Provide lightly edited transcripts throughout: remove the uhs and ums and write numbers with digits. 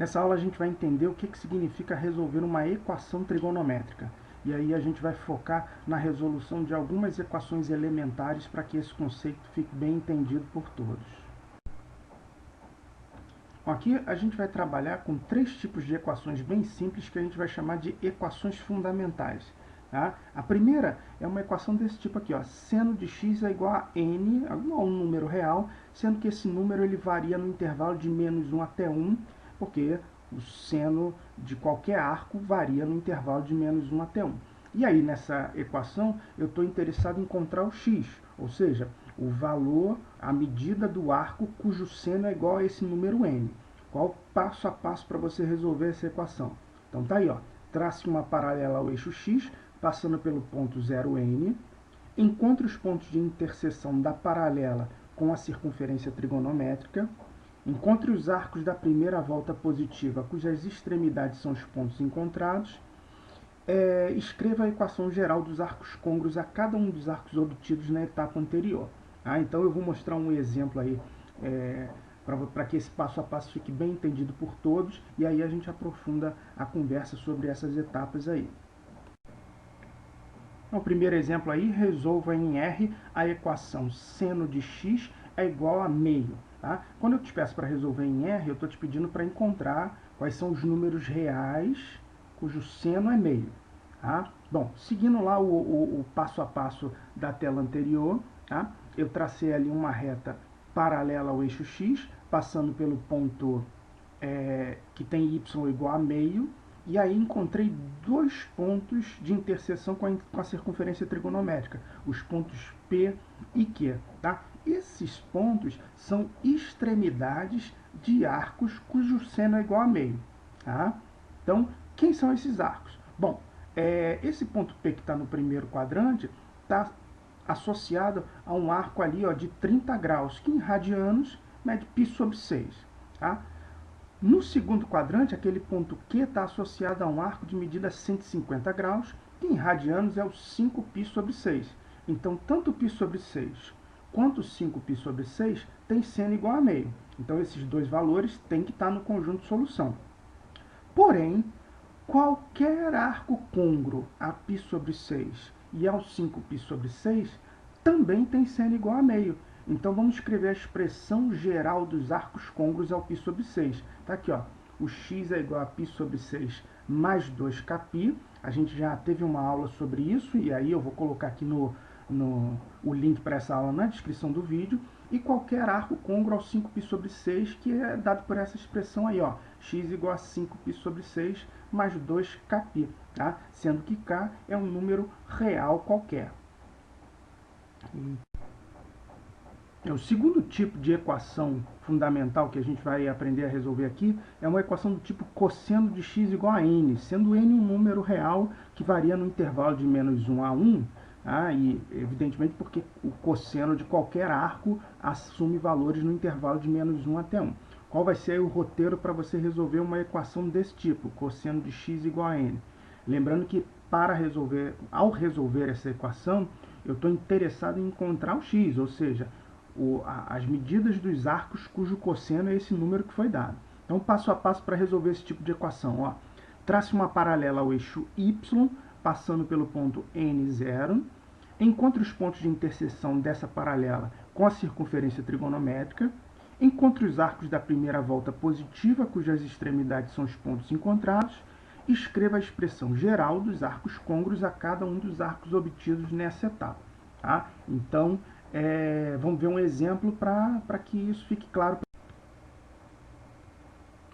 Nessa aula a gente vai entender o que significa resolver uma equação trigonométrica. E aí a gente vai focar na resolução de algumas equações elementares para que esse conceito fique bem entendido por todos. Aqui a gente vai trabalhar com três tipos de equações bem simples que a gente vai chamar de equações fundamentais. Tá? A primeira é uma equação desse tipo aqui, ó, seno de x é igual a n, a um número real, sendo que esse número ele varia no intervalo de -1 até 1, porque o seno de qualquer arco varia no intervalo de -1 até 1. E aí, nessa equação, eu estou interessado em encontrar o x, ou seja, o valor, a medida do arco cujo seno é igual a esse número n. Qual o passo a passo para você resolver essa equação? Então tá aí, ó. Trace uma paralela ao eixo x, passando pelo ponto 0n. Encontre os pontos de interseção da paralela com a circunferência trigonométrica. Encontre os arcos da primeira volta positiva, cujas extremidades são os pontos encontrados. Escreva a equação geral dos arcos côngruos a cada um dos arcos obtidos na etapa anterior. Então eu vou mostrar um exemplo aí para que esse passo a passo fique bem entendido por todos, e aí a gente aprofunda a conversa sobre essas etapas aí. No primeiro exemplo aí, resolva em R a equação seno de x é igual a meio. Tá? Quando eu te peço para resolver em R, eu estou te pedindo para encontrar quais são os números reais cujo seno é meio. Tá? Bom, seguindo lá o passo a passo da tela anterior, tá? Eu tracei ali uma reta paralela ao eixo x, passando pelo ponto que tem y igual a meio, e aí encontrei dois pontos de interseção com a circunferência trigonométrica, os pontos P e Q. Tá? Esses pontos são extremidades de arcos cujo seno é igual a meio. Tá? Então, quem são esses arcos? Bom, esse ponto P que está no primeiro quadrante está associado a um arco ali, ó, de 30 graus, que em radianos mede π sobre 6. Tá? No segundo quadrante, aquele ponto Q está associado a um arco de medida 150 graus, que em radianos é o 5π sobre 6. Então, tanto π sobre 6 quanto 5π sobre 6 tem seno igual a meio. Então, esses dois valores têm que estar no conjunto de solução. Porém, qualquer arco côngruo a π sobre 6 e ao 5π sobre 6 também tem seno igual a meio. Então, vamos escrever a expressão geral dos arcos côngruos ao π sobre 6. Está aqui, ó. O x é igual a π sobre 6 mais 2kπ. A gente já teve uma aula sobre isso, e aí eu vou colocar aqui o link para essa aula na descrição do vídeo. E qualquer arco côngruo ao 5π sobre 6, que é dado por essa expressão aí, ó. X igual a 5π sobre 6 mais 2kπ, tá? Sendo que k é um número real qualquer. O segundo tipo de equação fundamental que a gente vai aprender a resolver aqui é uma equação do tipo cosseno de x igual a n, sendo n um número real que varia no intervalo de -1 a 1, e evidentemente porque o cosseno de qualquer arco assume valores no intervalo de -1 até 1. Qual vai ser aí o roteiro para você resolver uma equação desse tipo, cosseno de x igual a n? Lembrando que ao resolver essa equação, eu estou interessado em encontrar o x, ou seja, as medidas dos arcos cujo cosseno é esse número que foi dado. Então, passo a passo para resolver esse tipo de equação. Ó. Trace uma paralela ao eixo y, passando pelo ponto n0. Encontre os pontos de interseção dessa paralela com a circunferência trigonométrica. Encontre os arcos da primeira volta positiva, cujas extremidades são os pontos encontrados. Escreva a expressão geral dos arcos côngruos a cada um dos arcos obtidos nessa etapa. Tá? Então, vamos ver um exemplo para que isso fique claro.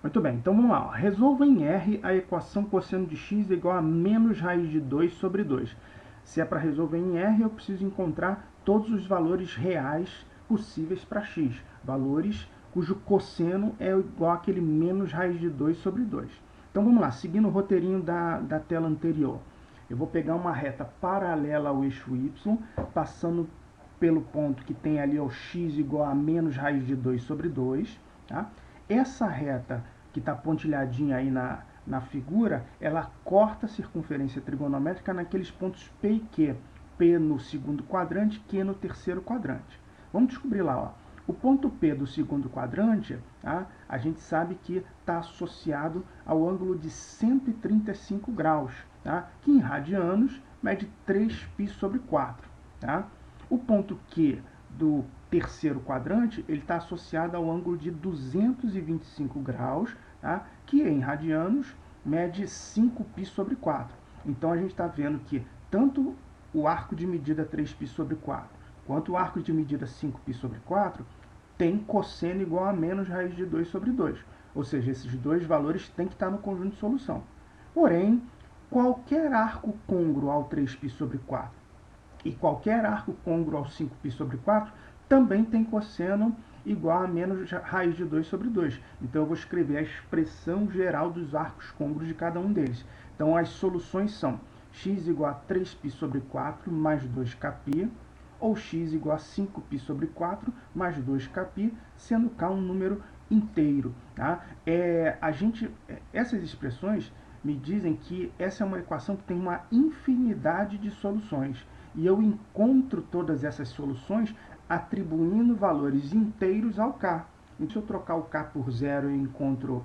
Muito bem, então vamos lá. Ó. Resolva em R a equação cosseno de x é igual a menos raiz de 2 sobre 2. Se é para resolver em R, eu preciso encontrar todos os valores reais possíveis para x. Valores cujo cosseno é igual àquele menos raiz de 2 sobre 2. Então vamos lá, seguindo o roteirinho da tela anterior. Eu vou pegar uma reta paralela ao eixo y, passando pelo ponto que tem ali o x igual a menos raiz de 2 sobre 2. Tá? Essa reta que está pontilhadinha aí na figura, ela corta a circunferência trigonométrica naqueles pontos P e Q. P no segundo quadrante, Q no terceiro quadrante. Vamos descobrir lá. Ó. O ponto P do segundo quadrante, tá, a gente sabe que está associado ao ângulo de 135 graus, tá, que em radianos mede 3π sobre 4. Tá? O ponto Q do terceiro quadrante ele está associado ao ângulo de 225 graus, tá, que em radianos mede 5π sobre 4. Então a gente está vendo que tanto o arco de medida 3π sobre 4 quanto o arco de medida 5π sobre 4 tem cosseno igual a menos raiz de 2 sobre 2. Ou seja, esses dois valores têm que estar no conjunto de solução. Porém, qualquer arco côngruo ao 3π sobre 4 e qualquer arco côngruo ao 5π sobre 4 também tem cosseno igual a menos raiz de 2 sobre 2. Então eu vou escrever a expressão geral dos arcos côngruos de cada um deles. Então as soluções são x igual a 3π sobre 4 mais 2kπ, ou x igual a 5π sobre 4 mais 2kπ, sendo k um número inteiro. Tá? Essas expressões me dizem que essa é uma equação que tem uma infinidade de soluções. E eu encontro todas essas soluções atribuindo valores inteiros ao k. Então, se eu trocar o k por zero, eu encontro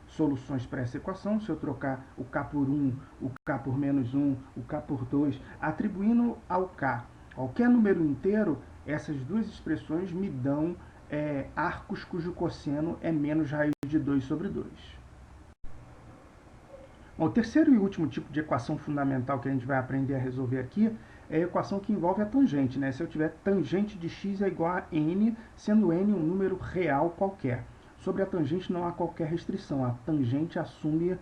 soluções para essa equação. Se eu trocar o k por 1, o k por menos 1, o k por 2, atribuindo ao k qualquer número inteiro, essas duas expressões me dão arcos cujo cosseno é menos raiz de 2 sobre 2. Bom, o terceiro e último tipo de equação fundamental que a gente vai aprender a resolver aqui é a equação que envolve a tangente. Né? Se eu tiver tangente de x é igual a n, sendo n um número real qualquer. Sobre a tangente não há qualquer restrição. A tangente assume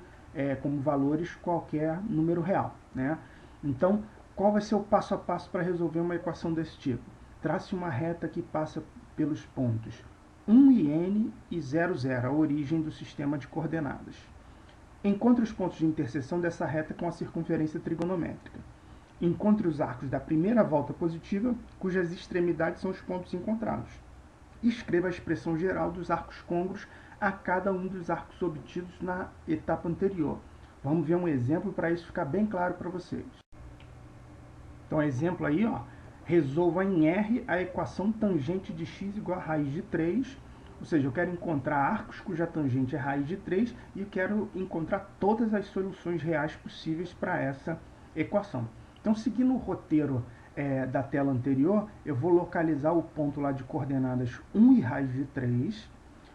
como valores qualquer número real. Né? Então, qual vai ser o passo a passo para resolver uma equação desse tipo? Trace uma reta que passa pelos pontos 1 e n e 0, 0, a origem do sistema de coordenadas. Encontre os pontos de interseção dessa reta com a circunferência trigonométrica. Encontre os arcos da primeira volta positiva, cujas extremidades são os pontos encontrados. Escreva a expressão geral dos arcos côngruos a cada um dos arcos obtidos na etapa anterior. Vamos ver um exemplo para isso ficar bem claro para vocês. Então, exemplo aí, ó, resolva em R a equação tangente de x igual a raiz de 3, ou seja, eu quero encontrar arcos cuja tangente é raiz de 3 e quero encontrar todas as soluções reais possíveis para essa equação. Então, seguindo o roteiro da tela anterior, eu vou localizar o ponto lá de coordenadas 1 e raiz de 3,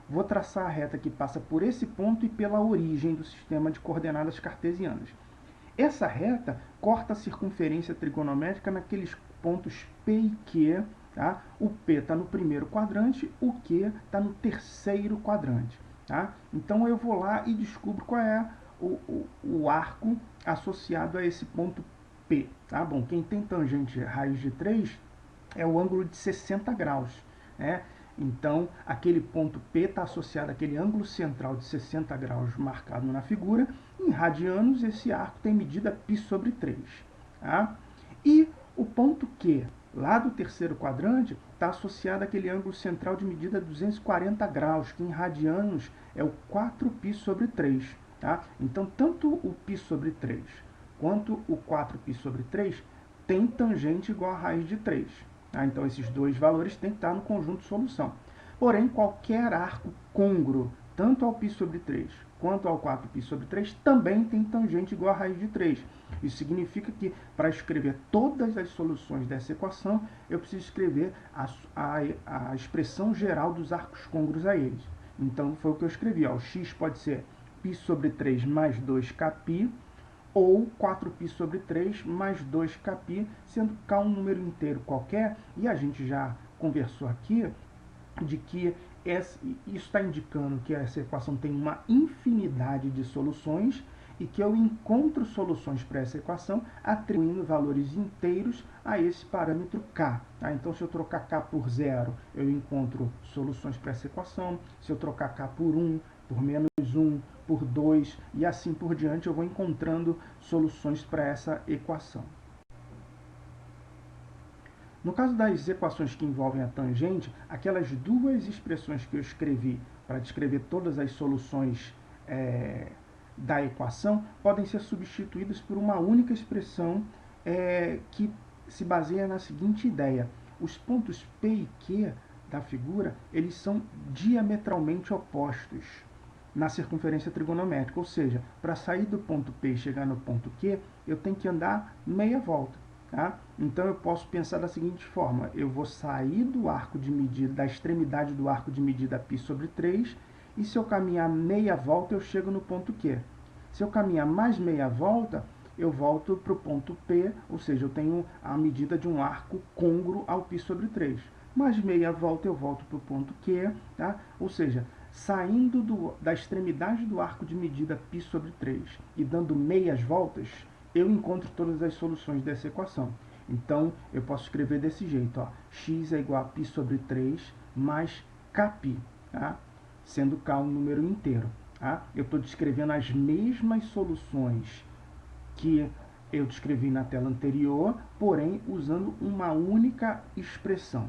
vou traçar a reta que passa por esse ponto e pela origem do sistema de coordenadas cartesianas. Essa reta corta a circunferência trigonométrica naqueles pontos P e Q. Tá? O P está no primeiro quadrante, o Q está no terceiro quadrante. Tá? Então eu vou lá e descubro qual é o arco associado a esse ponto P. Tá? Bom, quem tem tangente raiz de 3 é o ângulo de 60 graus. Né? Então, aquele ponto P está associado àquele ângulo central de 60 graus marcado na figura. Em radianos, esse arco tem medida π sobre 3. Tá? E o ponto Q, lá do terceiro quadrante, está associado àquele ângulo central de medida 240 graus, que em radianos é o 4π sobre 3. Tá? Então, tanto o π sobre 3 quanto o 4π sobre 3 tem tangente igual a raiz de 3. Então, esses dois valores têm que estar no conjunto de solução. Porém, qualquer arco côngruo, tanto ao π sobre 3 quanto ao 4π sobre 3, também tem tangente igual a raiz de 3. Isso significa que, para escrever todas as soluções dessa equação, eu preciso escrever a expressão geral dos arcos côngruos a eles. Então, foi o que eu escrevi. Ó. O x pode ser π sobre 3 mais 2kπ, ou 4π sobre 3 mais 2kπ, sendo k um número inteiro qualquer, e a gente já conversou aqui de que isso está indicando que essa equação tem uma infinidade de soluções e que eu encontro soluções para essa equação atribuindo valores inteiros a esse parâmetro k. Tá? Então, se eu trocar k por 0, eu encontro soluções para essa equação. Se eu trocar k por 1, por menos 1, por 2 e assim por diante, eu vou encontrando soluções para essa equação. No caso das equações que envolvem a tangente, aquelas duas expressões que eu escrevi para descrever todas as soluções da equação podem ser substituídas por uma única expressão que se baseia na seguinte ideia. Os pontos P e Q da figura, eles são diametralmente opostos na circunferência trigonométrica, ou seja, para sair do ponto P e chegar no ponto Q, eu tenho que andar meia volta. Tá? Então, eu posso pensar da seguinte forma: eu vou sair do arco de medida, da extremidade do arco de medida π sobre 3, e se eu caminhar meia volta, eu chego no ponto Q. Se eu caminhar mais meia volta, eu volto para o ponto P, ou seja, eu tenho a medida de um arco côngruo ao π sobre 3. Mais meia volta, eu volto para o ponto Q, tá? Ou seja, saindo da extremidade do arco de medida π sobre 3 e dando meias voltas, eu encontro todas as soluções dessa equação. Então, eu posso escrever desse jeito, ó, x é igual a π sobre 3 mais kπ, tá? Sendo k um número inteiro. Tá? Eu estou descrevendo as mesmas soluções que eu descrevi na tela anterior, porém usando uma única expressão.